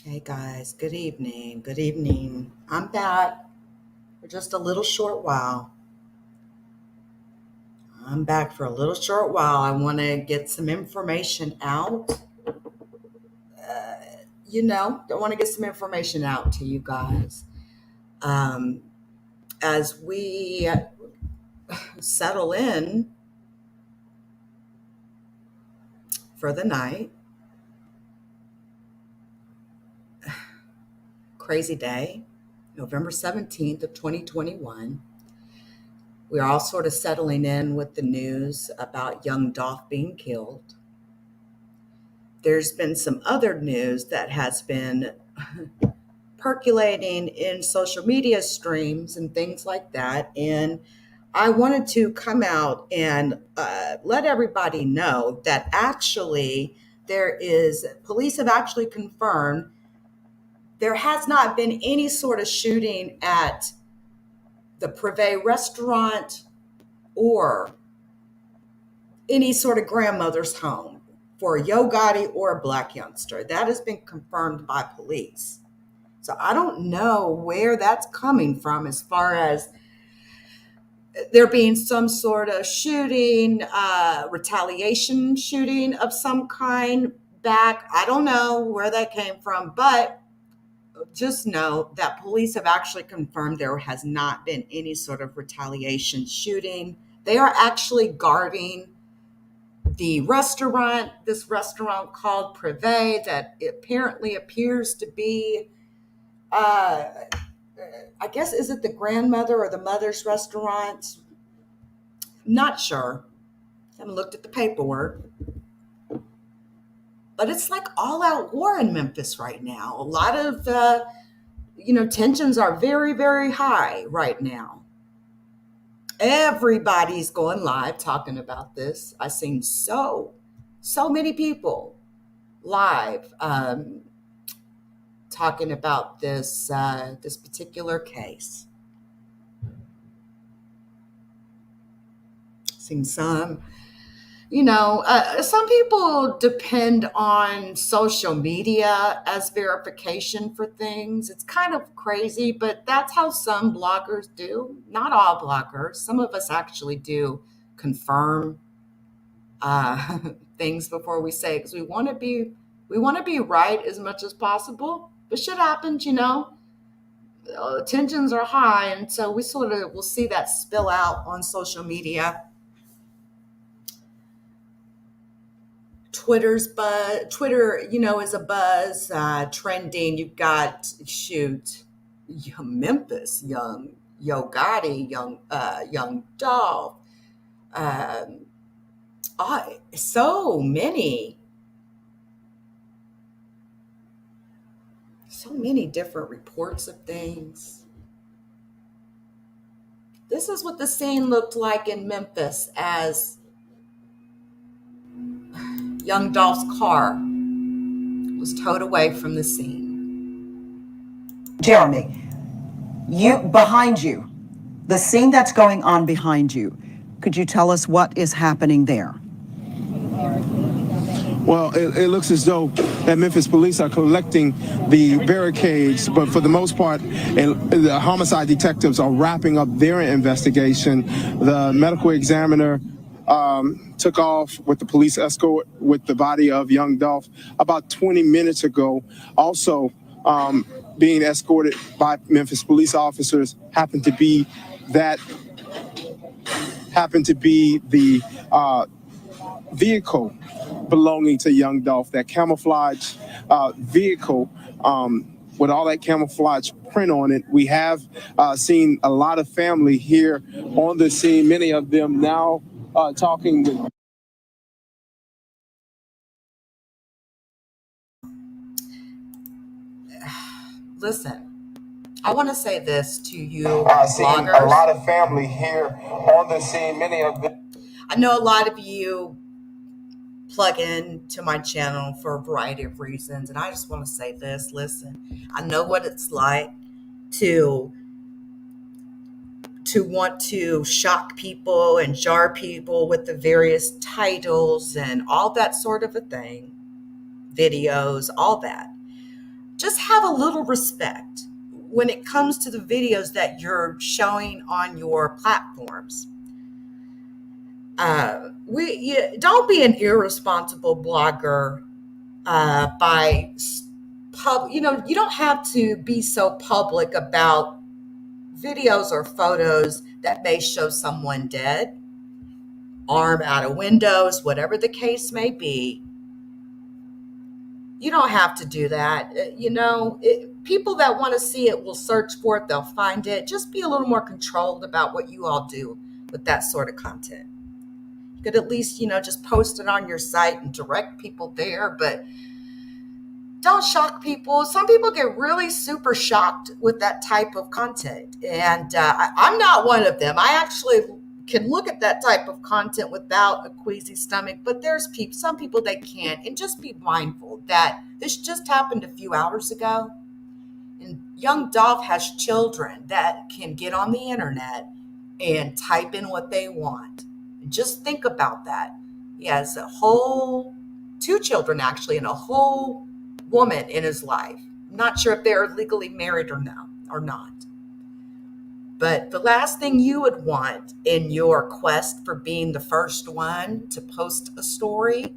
Hey guys, good evening. Good evening. I'm back for just a little short while. I'm back for a little short while. I want to get some information out. I want to get some information out to you guys. Um, as we settle in for the night, crazy day, November 17th of 2021. We're all sort of settling in with the news about young Dolph being killed. There's been some other news that has been percolating in social media streams and things like that. And I wanted to come out and let everybody know that actually police have actually confirmed there has not been any sort of shooting at the Privé restaurant or any sort of grandmother's home for a Yo Gotti or a black youngster. That has been confirmed by police. So I don't know where that's coming from as far as there being some sort of shooting, retaliation shooting of some kind back. I don't know where that came from, but just know that police have actually confirmed there has not been any sort of retaliation shooting. They are actually guarding this restaurant called Privé that apparently appears to be, I guess, is it the grandmother or the mother's restaurant? Not sure. Haven't looked at the paperwork. But it's like all out war in Memphis right now. A lot of, tensions are very, very high right now. Everybody's going live talking about this. I've seen so many people live talking about this particular case. Seen some. Some people depend on social media as verification for things. It's kind of crazy, but that's how some bloggers do. Not all bloggers. Some of us actually do confirm uh, things before we say, because we want to be right as much as possible. But shit happens. Tensions are high, and so we sort of will see that spill out on social media. Twitter, is a buzz, trending. You've got, shoot, Memphis, young Yo Gotti, young Dolph. Um, so many different reports of things. This is what the scene looked like in Memphis as young Dolph's car was towed away from the scene. Jeremy, you behind you, the scene that's going on behind you. Could you tell us what is happening there? Well, it looks as though that Memphis police are collecting the barricades, but for the most part, the homicide detectives are wrapping up their investigation. The medical examiner took off with the police escort with the body of young Dolph about 20 minutes ago. Also, being escorted by Memphis police officers happened to be the vehicle belonging to young Dolph, that camouflage vehicle with all that camouflage print on it. We have seen a lot of family here on the scene, many of them now talking with. Listen, I want to say this to you, Seeing bloggers. a lot of family here on the scene, many of them. I know a lot of you plug in to my channel for a variety of reasons, and I just want to say this. Listen, I know what it's like to want to shock people and jar people with the various titles and all that sort of a thing, videos, all that. just have a little respect when it comes to the videos that you're showing on your platforms. Don't be an irresponsible blogger by you don't have to be so public about videos or photos that may show someone dead, arm out of windows, whatever the case may be. You don't have to do that. People that want to see it will search for it, they'll find it. Just be a little more controlled about what you all do with that sort of content. You could at least, just post it on your site and direct people there, but don't shock people. Some people get really super shocked with that type of content. And I'm not one of them. I actually can look at that type of content without a queasy stomach, but there's some people that can't. And just be mindful that this just happened a few hours ago. And young Dolph has children that can get on the internet and type in what they want. And just think about that. He has two children actually, and a whole woman in his life. I'm not sure if they're legally married or not. But the last thing you would want in your quest for being the first one to post a story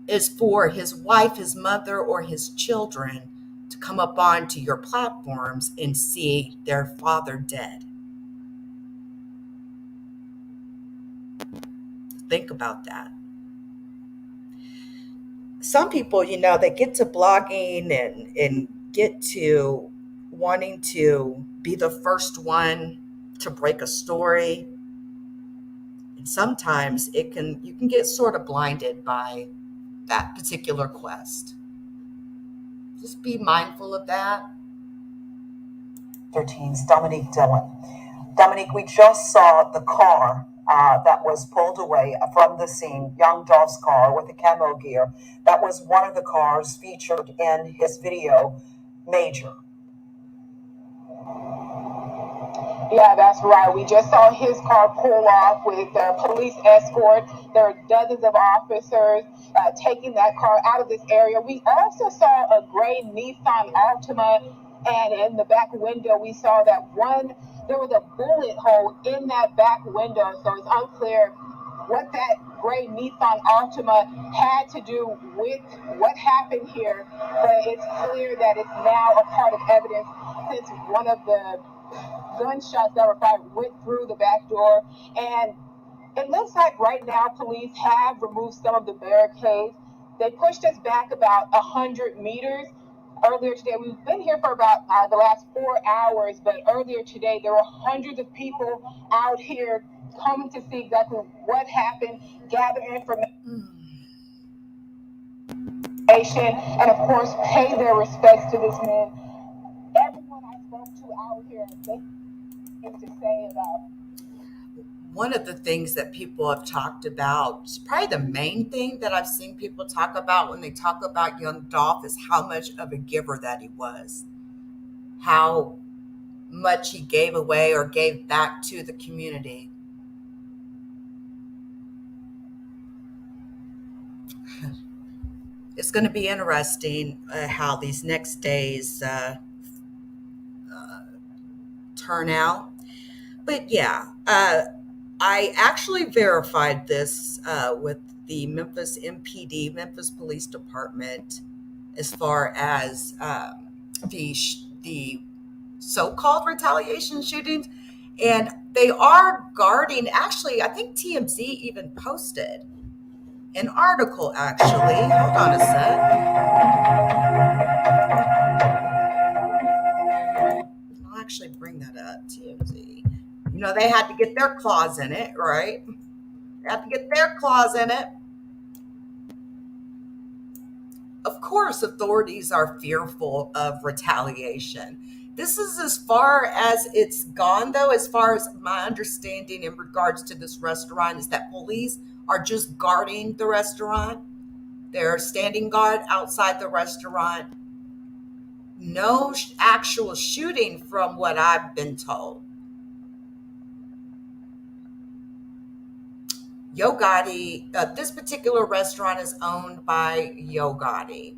is for his wife, his mother, or his children to come up onto your platforms and see their father dead. Think about that. Some people, they get to blogging and get to wanting to be the first one to break a story. And sometimes you can get sort of blinded by that particular quest. Just be mindful of that. 13's Dominique Dillon. Dominique, we just saw the car that was pulled away from the scene, young Dolph's car with the camo gear. That was one of the cars featured in his video, Major. Yeah, that's right. We just saw his car pull off with police escort. There are dozens of officers taking that car out of this area. We also saw a gray Nissan Altima, and in the back window, we saw that there was a bullet hole in that back window, so it's unclear what that gray Nissan Altima had to do with what happened here, but it's clear that it's now a part of evidence since one of the gunshots that were fired went through the back door. And it looks like right now police have removed some of the barricades. They pushed us back about 100 meters. Earlier today, we've been here for about the last 4 hours, but earlier today there were hundreds of people out here coming to see exactly what happened, gather information, and of course pay their respects to this man. Everyone I spoke to out here, they have to say about. One of the things that people have talked about, probably the main thing that I've seen people talk about when they talk about young Dolph, is how much of a giver that he was, how much he gave away or gave back to the community. It's going to be interesting how these next days turn out. But yeah, I actually verified this with the Memphis MPD, Memphis Police Department, as far as the so-called retaliation shootings. And they are guarding, actually, I think TMZ even posted an article, actually. Hold on a sec. I'll actually bring that up, TMZ. They had to get their claws in it, right? They had to get their claws in it. Of course, authorities are fearful of retaliation. This is as far as it's gone, though, as far as my understanding in regards to this restaurant, is that police are just guarding the restaurant. They're standing guard outside the restaurant. No actual shooting from what I've been told. Yo Gotti, this particular restaurant is owned by Yo Gotti.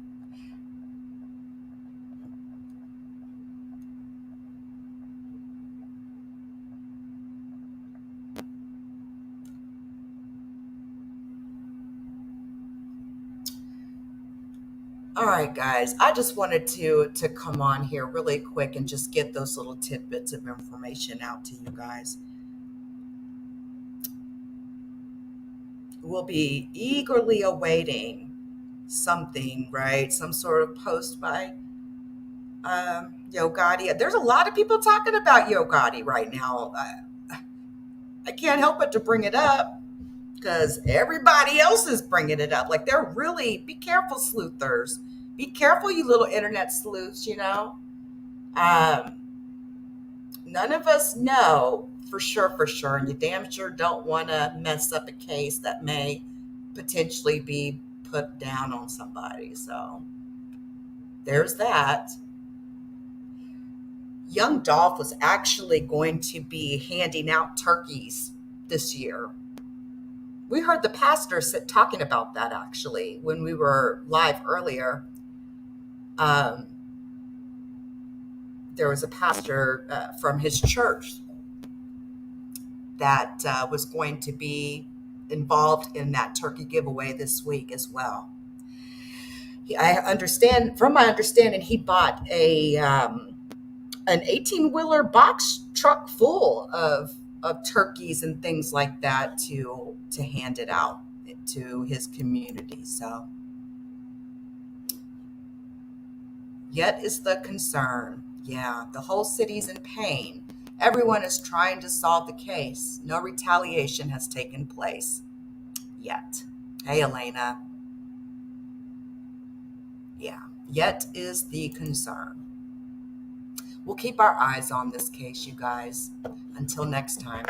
All right, guys. I just wanted to come on here really quick and just get those little tidbits of information out to you guys. We'll be eagerly awaiting something, right? Some sort of post by Yo Gotti. There's a lot of people talking about Yo Gotti right now. I can't help but to bring it up because everybody else is bringing it up. Like they're really, be careful, sleuthers. Be careful, you little internet sleuths, you know. Um, None of us know for sure, and you damn sure don't want to mess up a case that may potentially be put down on somebody. So there's that. Young Dolph was actually going to be handing out turkeys this year. We heard the pastor talking about that actually when we were live earlier. Um, there was a pastor from his church that was going to be involved in that turkey giveaway this week as well. From my understanding, he bought an 18-wheeler box truck full of turkeys and things like that to hand it out to his community. So yet is the concern. Yeah, the whole city's in pain. Everyone is trying to solve the case. No retaliation has taken place yet. Hey, Elena. Yeah, yet is the concern. We'll keep our eyes on this case, you guys. Until next time.